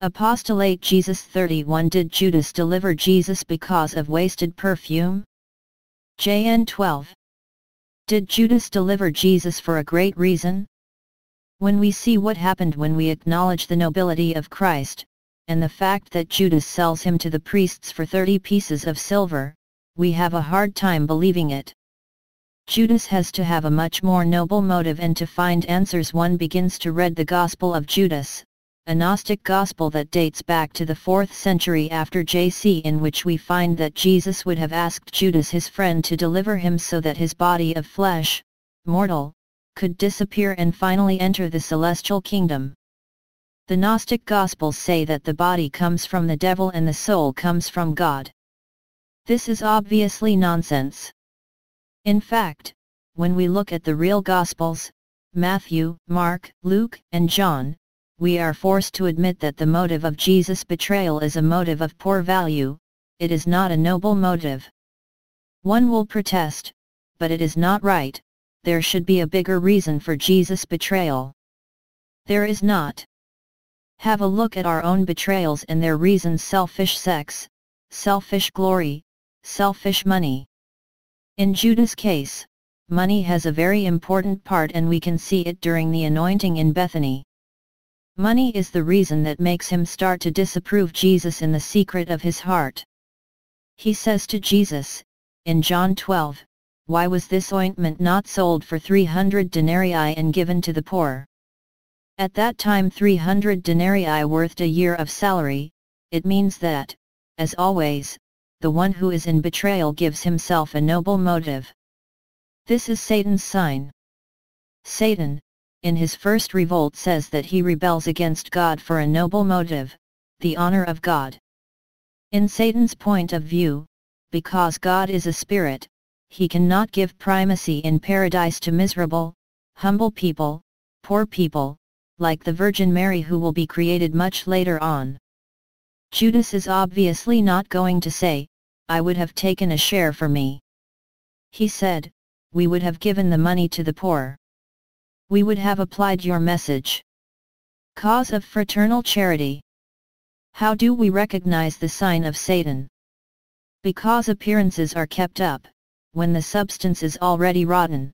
Apostolate Jesus 31. Did Judas deliver Jesus because of wasted perfume? JN 12. Did Judas deliver Jesus for a great reason? When we see what happened when we acknowledge the nobility of Christ, and the fact that Judas sells him to the priests for 30 pieces of silver, we have a hard time believing it. Judas has to have a much more noble motive, and to find answers one begins to read the Gospel of Judas, a Gnostic Gospel that dates back to the 4th century after JC, in which we find that Jesus would have asked Judas his friend to deliver him so that his body of flesh, mortal, could disappear and finally enter the celestial kingdom. The Gnostic Gospels say that the body comes from the devil and the soul comes from God. This is obviously nonsense. In fact, when we look at the real Gospels, Matthew, Mark, Luke, and John, we are forced to admit that the motive of Jesus' betrayal is a motive of poor value. It is not a noble motive. One will protest, but it is not right. There should be a bigger reason for Jesus' betrayal. There is not. Have a look at our own betrayals and their reasons: selfish sex, selfish glory, selfish money. In Judas' case, money has a very important part, and we can see it during the anointing in Bethany. Money is the reason that makes him start to disapprove Jesus in the secret of his heart. He says to Jesus, in John 12, "Why was this ointment not sold for 300 denarii and given to the poor?" At that time 300 denarii worth a year of salary. It means that, as always, the one who is in betrayal gives himself a noble motive. This is Satan's sign. Satan, in his first revolt, says that he rebels against God for a noble motive, the honor of God. In Satan's point of view, because God is a spirit, he cannot give primacy in paradise to miserable, humble people, poor people, like the Virgin Mary, who will be created much later on. Judas is obviously not going to say, "I would have taken a share for me." He said, "We would have given the money to the poor. We would have applied your message." Cause of fraternal charity. How do we recognize the sign of Satan? Because appearances are kept up, when the substance is already rotten.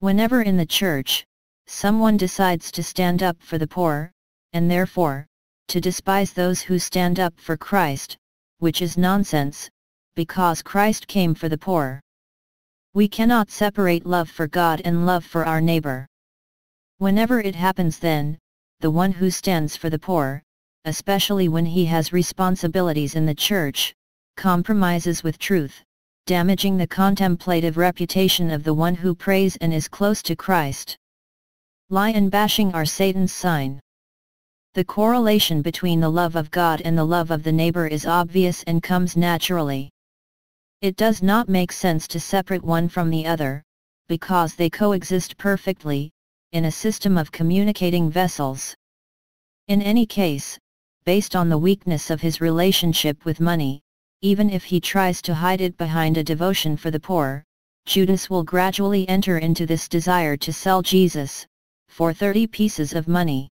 Whenever in the church, someone decides to stand up for the poor, and therefore, to despise those who stand up for Christ, which is nonsense, because Christ came for the poor. We cannot separate love for God and love for our neighbor. Whenever it happens, then, the one who stands for the poor, especially when he has responsibilities in the church, compromises with truth, damaging the contemplative reputation of the one who prays and is close to Christ. Lie and bashing are Satan's sign. The correlation between the love of God and the love of the neighbor is obvious and comes naturally. It does not make sense to separate one from the other, because they coexist perfectly, in a system of communicating vessels. In any case, based on the weakness of his relationship with money, even if he tries to hide it behind a devotion for the poor, Judas will gradually enter into this desire to sell Jesus, for 30 pieces of money.